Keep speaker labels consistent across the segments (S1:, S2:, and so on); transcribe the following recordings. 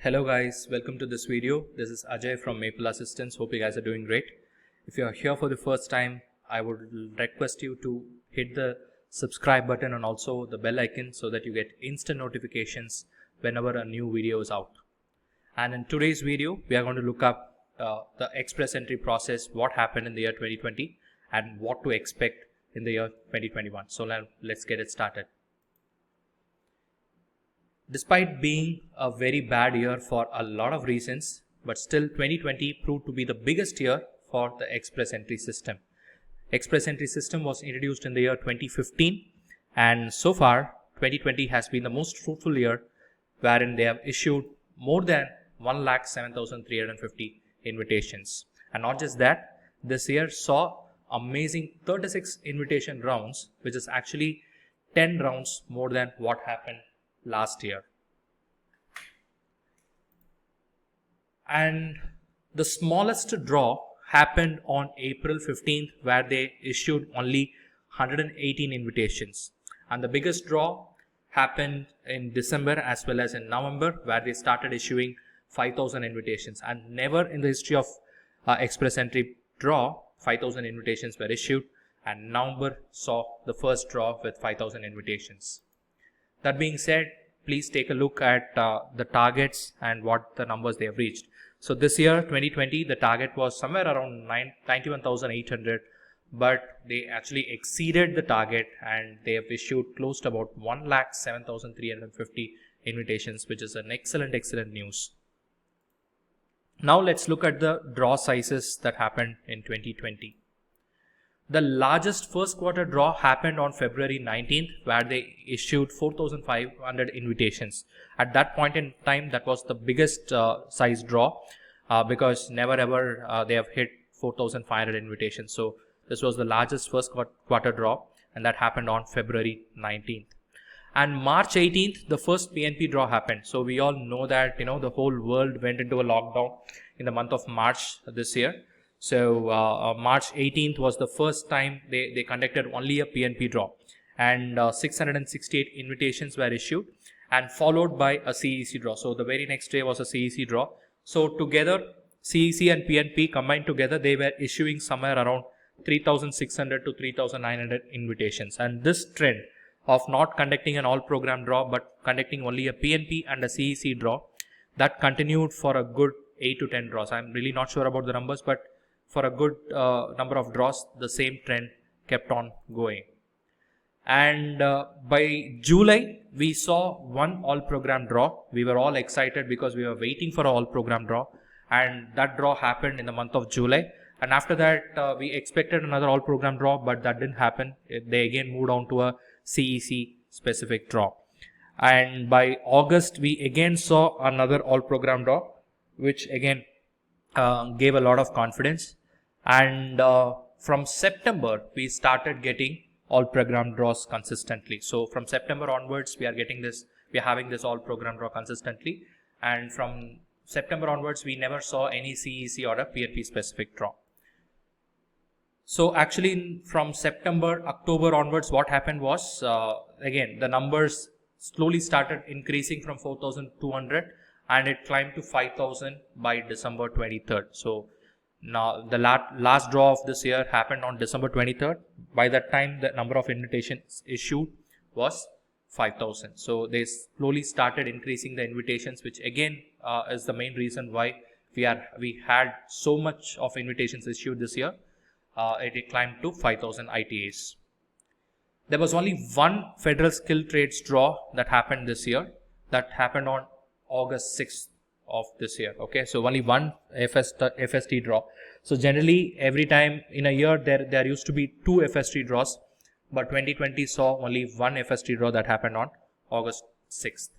S1: Hello guys, welcome to this video. This is Ajay from Maple Assistance. Hope you guys are doing great. If you are here for the first time, I would request you to hit the subscribe button and also the bell icon so that you get instant notifications whenever a new video is out. And in today's video, we are going to look up the express entry process, what happened in the year 2020 and what to expect in the year 2021. So let's get it started. Despite being a very bad year for a lot of reasons, but still 2020 proved to be the biggest year for the express entry system. Express entry system was introduced in the year 2015 and so far 2020 has been the most fruitful year wherein they have issued more than 1,07,350 invitations. And not just that, this year saw amazing 36 invitation rounds, which is actually 10 rounds more than what happened last year. And the smallest draw happened on April 15th where they issued only 118 invitations, and the biggest draw happened in December as well as in November where they started issuing 5,000 invitations, and never in the history of express entry draw 5,000 invitations were issued, and November saw the first draw with 5,000 invitations. That being said, please take a look at the targets and what the numbers they have reached. So this year 2020 the target was somewhere around 91,800, but they actually exceeded the target and they have issued close to about 1,07,350 invitations, which is an excellent news. Now let's look at the draw sizes that happened in 2020. The largest first quarter draw happened on February 19th where they issued 4,500 invitations. At that point in time, that was the biggest size draw because never ever they have hit 4,500 invitations. So this was the largest first quarter draw, and that happened on February 19th. And March 18th, the first PNP draw happened. So we all know that the whole world went into a lockdown in the month of March this year. So March 18th was the first time they conducted only a PNP draw, and 668 invitations were issued and followed by a CEC draw. So the very next day was a CEC draw. So together CEC and PNP combined together, they were issuing somewhere around 3,600 to 3,900 invitations. And this trend of not conducting an all program draw but conducting only a PNP and a CEC draw, that continued for a good 8 to 10 draws. I'm really not sure about the numbers, but for a good number of draws, the same trend kept on going. And by July, we saw one all program draw. We were all excited because we were waiting for an all program draw, and that draw happened in the month of July. And after that, we expected another all program draw, but that didn't happen. They again moved on to a CEC specific draw. And by August, we again saw another all program draw, which again gave a lot of confidence. And from September we started getting all program draws consistently. So from September onwards we are having this all program draw consistently, and from September onwards we never saw any CEC or a PNP specific draw. So actually from September, October onwards, what happened was again the numbers slowly started increasing from 4,200 and it climbed to 5,000 by December 23rd. So now the last draw of this year happened on December 23rd. By that time, the number of invitations issued was 5,000. So they slowly started increasing the invitations, which again is the main reason why we had so much of invitations issued this year. It climbed to 5,000 ITAs. There was only one Federal Skill Trades draw that happened this year. That happened on August 6th of this year. Okay, so only one FST draw. So generally every time in a year there used to be two FST draws, but 2020 saw only one FST draw that happened on August 6th.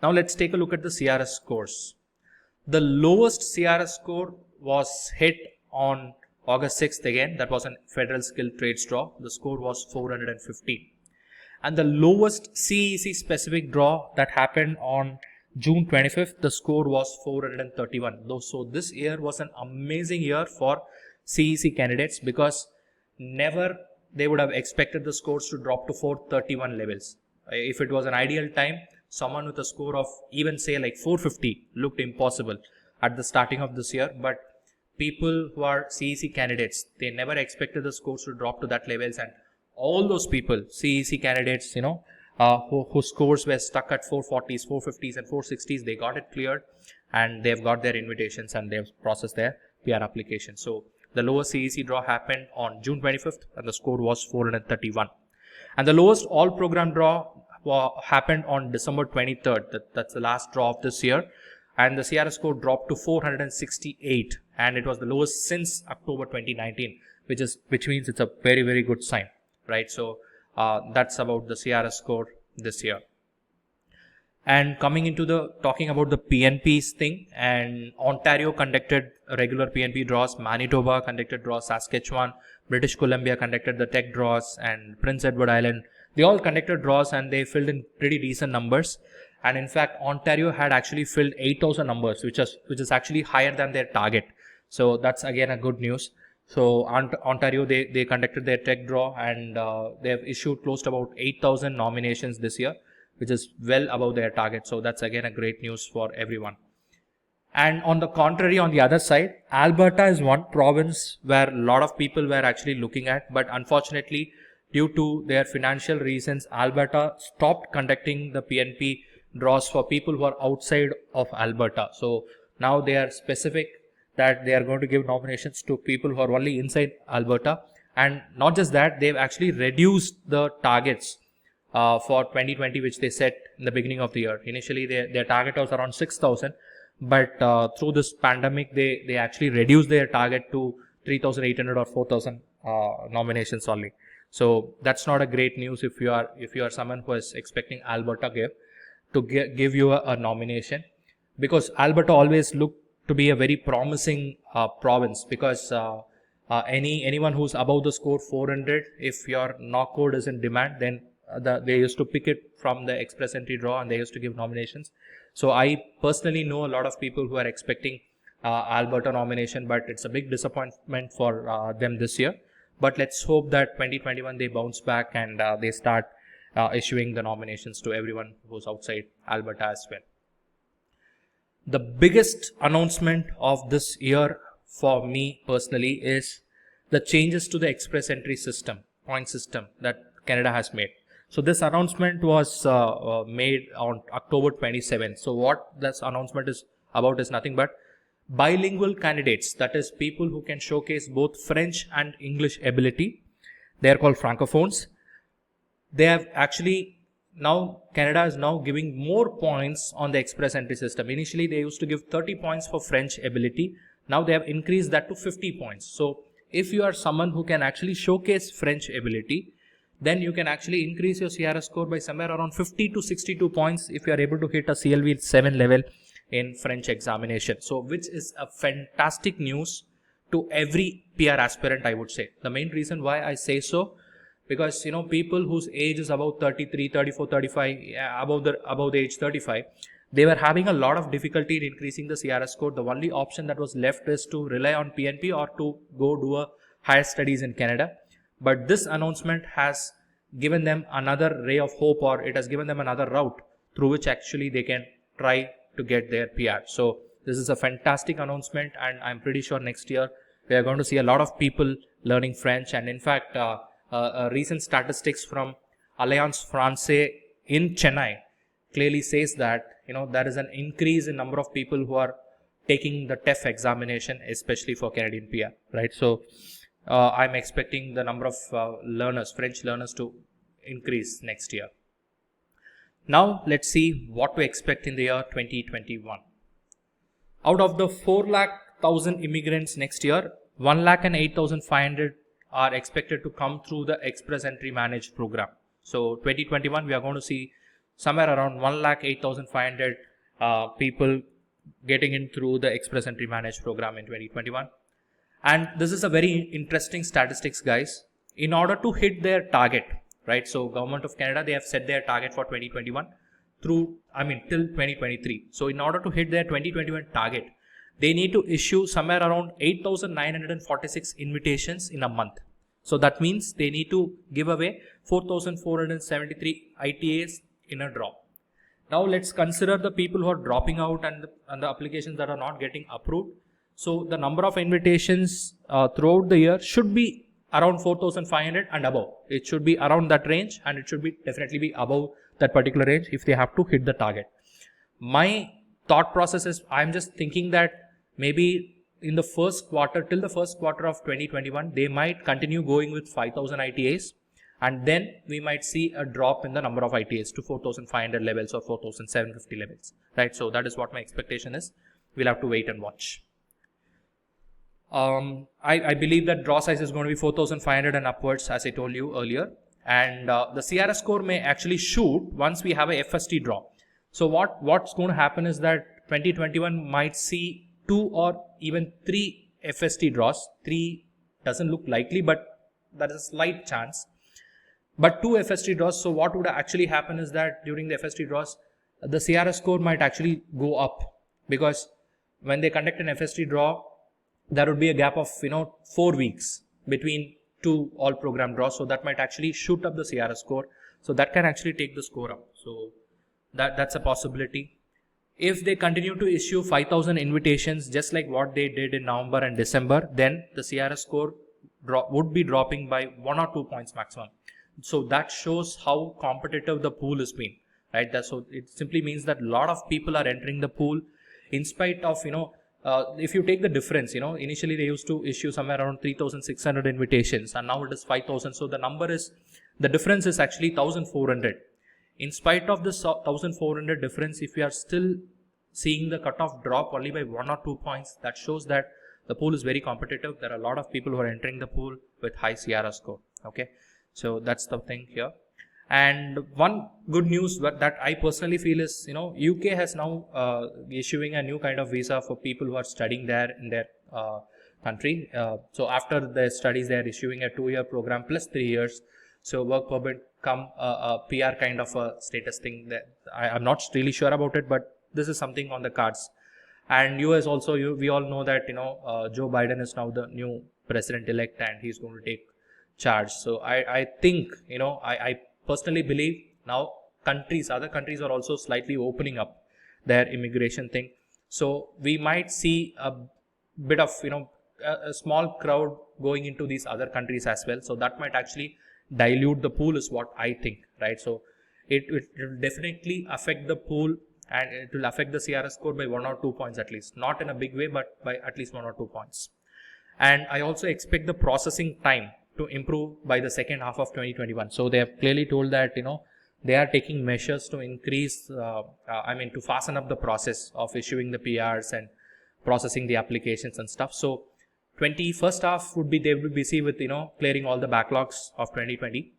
S1: Now let's take a look at the CRS scores. The lowest CRS score was hit on August 6th again. That was a Federal Skill Trades draw. The score was 415. And the lowest CEC specific draw that happened on June 25th, the score was 431. So this year was an amazing year for CEC candidates because never they would have expected the scores to drop to 431 levels. If it was an ideal time, someone with a score of even say like 450 looked impossible at the starting of this year. But people who are CEC candidates, they never expected the scores to drop to that levels, and all those people, CEC candidates, whose scores were stuck at 440s, 450s and 460s, they got it cleared and they've got their invitations and they've processed their PR application. So the lowest CEC draw happened on June 25th and the score was 431. And the lowest all program draw happened on December 23rd. That's the last draw of this year. And the CRS score dropped to 468 and it was the lowest since October 2019, which means it's a very, very good sign, right? So that's about the CRS score this year. And coming into talking about the PNPs thing, and Ontario conducted regular PNP draws, Manitoba conducted draws, Saskatchewan, British Columbia conducted the tech draws, and Prince Edward Island, they all conducted draws and they filled in pretty decent numbers. And in fact, Ontario had actually filled 8,000 numbers, which is actually higher than their target. So that's again a good news. So Ontario, they conducted their tech draw and they have issued close to about 8,000 nominations this year, which is well above their target. So that's again a great news for everyone. And on the contrary, on the other side, Alberta is one province where a lot of people were actually looking at, but unfortunately, due to their financial reasons, Alberta stopped conducting the PNP draws for people who are outside of Alberta. So now they are specific that they are going to give nominations to people who are only inside Alberta. And not just that, they've actually reduced the targets for 2020, which they set in the beginning of the year. Initially, their target was around 6,000, but through this pandemic, they actually reduced their target to 3,800 or 4,000 nominations only. So that's not a great news if you are someone who is expecting Alberta to give you a nomination, because Alberta always looked to be a very promising province, because anyone who's above the score 400, if your knock code is in demand, then they used to pick it from the express entry draw and they used to give nominations. So I personally know a lot of people who are expecting Alberta nomination, but it's a big disappointment for them this year. But let's hope that 2021 they bounce back and they start issuing the nominations to everyone who's outside Alberta as well. The biggest announcement of this year for me personally is the changes to the express entry system, point system that Canada has made. So this announcement was made on October 27th. So what this announcement is about is nothing but bilingual candidates, that is people who can showcase both French and English ability. They are called francophones. They have actually now, Canada is now giving more points on the express entry system. Initially, they used to give 30 points for French ability. Now they have increased that to 50 points. So if you are someone who can actually showcase French ability, then you can actually increase your CRS score by somewhere around 50 to 62 points if you are able to hit a CLV 7 level in French examination. So which is a fantastic news to every PR aspirant, I would say. The main reason why I say so, because people whose age is about 33, 34, 35, above the age 35, they were having a lot of difficulty in increasing the CRS score. The only option that was left is to rely on PNP or to go do a higher studies in Canada. But this announcement has given them another ray of hope, or it has given them another route through which actually they can try to get their PR. So this is a fantastic announcement, and I'm pretty sure next year we are going to see a lot of people learning French. And in fact, recent statistics from Alliance Francaise in Chennai clearly says that there is an increase in number of people who are taking the TEF examination, especially for Canadian PR, right? So I'm expecting the number of French learners to increase next year. Now let's see what to expect in the year 2021. Out of the 4,00,000 immigrants next year, 1,08,500 are expected to come through the Express Entry Managed program. So 2021, we are going to see somewhere around 1,08,500 people getting in through the Express Entry Managed program in 2021. And this is a very interesting statistics, guys. In order to hit their target, right? So Government of Canada, they have set their target for 2021 till 2023. So in order to hit their 2021 target, they need to issue somewhere around 8,946 invitations in a month. So that means they need to give away 4,473 ITAs in a draw. Now let's consider the people who are dropping out and the applications that are not getting approved. So the number of invitations throughout the year should be around 4,500 and above. It should be around that range, and it should be definitely be above that particular range if they have to hit the target. My thought process is, I'm just thinking that maybe in the first quarter, till the first quarter of 2021, they might continue going with 5,000 ITAs, and then we might see a drop in the number of ITAs to 4,500 levels or 4,750 levels, right? So that is what my expectation is. We'll have to wait and watch. I believe that draw size is going to be 4,500 and upwards, as I told you earlier. And the CRS score may actually shoot once we have a FST draw. So what's going to happen is that 2021 might see 2 or even 3 FST draws. 3 doesn't look likely, but there is a slight chance. But 2 FST draws. So what would actually happen is that during the FST draws, the CRS score might actually go up, because when they conduct an FST draw, there would be a gap of 4 weeks between 2 all program draws. So that might actually shoot up the CRS score. So that can actually take the score up. So that's a possibility. If they continue to issue 5,000 invitations just like what they did in November and December, then the CRS score would be dropping by 1 or 2 points maximum. So that shows how competitive the pool has been, right? So it simply means that a lot of people are entering the pool in spite of, if you take the difference, initially they used to issue somewhere around 3,600 invitations, and now it is 5,000. So the difference is actually 1,400. In spite of this 1,400 difference, if we are still seeing the cutoff drop only by 1 or 2 points, that shows that the pool is very competitive. There are a lot of people who are entering the pool with high CRS score. Okay, so that's the thing here. And one good news that I personally feel is, UK has now issuing a new kind of visa for people who are studying there in their country. So after their studies, they are issuing a 2-year program plus 3 years. So work permit come a PR kind of a status thing. That I'm not really sure about it, but this is something on the cards. And US also, we all know that Joe Biden is now the new president-elect, and he's going to take charge. So I think I personally believe now other countries are also slightly opening up their immigration thing. So we might see a bit of a small crowd going into these other countries as well. So that might actually dilute the pool, is what I think, right? So it will definitely affect the pool, and it will affect the CRS score by 1 or 2 points at least. Not in a big way, but by at least 1 or 2 points. And I also expect the processing time to improve by the second half of 2021. So they have clearly told that they are taking measures to increase, to fasten up the process of issuing the PRs and processing the applications and stuff. So first half would be they will be busy with clearing all the backlogs of 2020,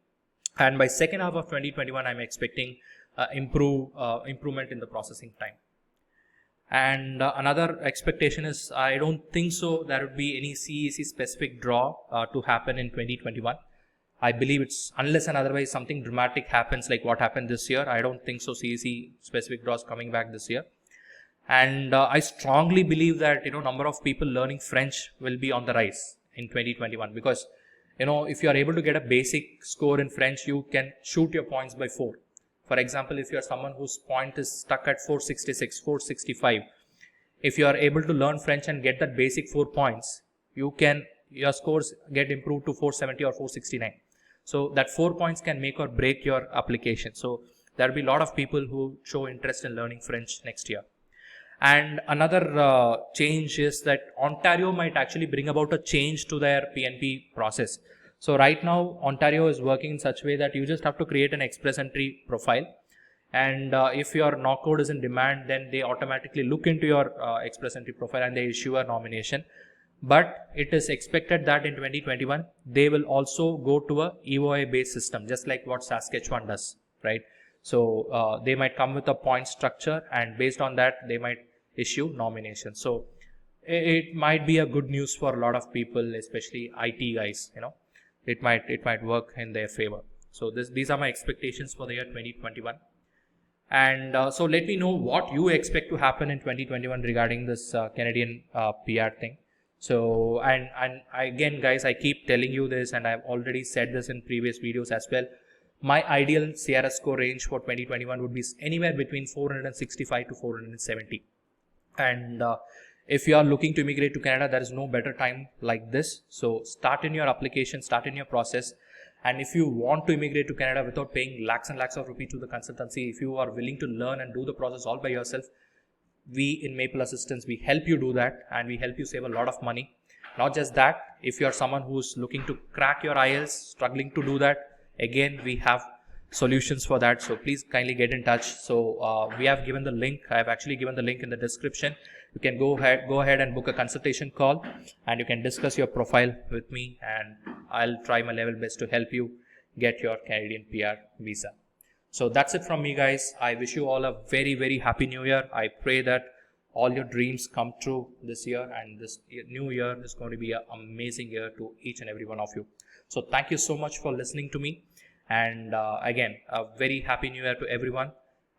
S1: and by second half of 2021 I'm expecting improvement in the processing time. And another expectation is, I don't think so there would be any CEC specific draw to happen in 2021. I believe it's, unless and otherwise something dramatic happens like what happened this year, I don't think so CEC specific draws coming back this year. And I strongly believe that number of people learning French will be on the rise in 2021, because if you are able to get a basic score in French, you can shoot your points by 4. For example, if you are someone whose point is stuck at 466, 465, if you are able to learn French and get that basic 4 points, your scores get improved to 470 or 469. So that 4 points can make or break your application. So there will be a lot of people who show interest in learning French next year. And another change is that Ontario might actually bring about a change to their PNP process. So right now, Ontario is working in such a way that you just have to create an express entry profile. And if your knock code is in demand, then they automatically look into your express entry profile and they issue a nomination. But it is expected that in 2021, they will also go to a EOI based system, just like what Saskatchewan does, right? So they might come with a point structure, and based on that, they might issue nominations. So it might be a good news for a lot of people, especially IT guys, it might work in their favor. So these are my expectations for the year 2021. And so let me know what you expect to happen in 2021 regarding this Canadian PR thing. So, and again guys, I keep telling you this, and I've already said this in previous videos as well. my ideal CRS score range for 2021 would be anywhere between 465 to 470. And if you are looking to immigrate to Canada, there is no better time like this. So start in your application, start in your process. And if you want to immigrate to Canada without paying lakhs and lakhs of rupees to the consultancy, if you are willing to learn and do the process all by yourself, we in Maple Assistance, we help you do that, and we help you save a lot of money. Not just that, if you are someone who's looking to crack your IELTS, struggling to do that, again, we have solutions for that. So please kindly get in touch. So we have given the link. I have actually given the link in the description. You can go ahead and book a consultation call, and you can discuss your profile with me, and I'll try my level best to help you get your Canadian PR visa. So that's it from me, guys. I wish you all a very, very happy new year. I pray that all your dreams come true this year, and this new year is going to be an amazing year to each and every one of you. So thank you so much for listening to me. And again, a very happy new year to everyone.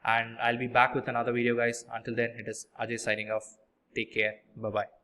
S1: And I'll be back with another video, guys. Until then, it is Ajay signing off. Take care. Bye-bye.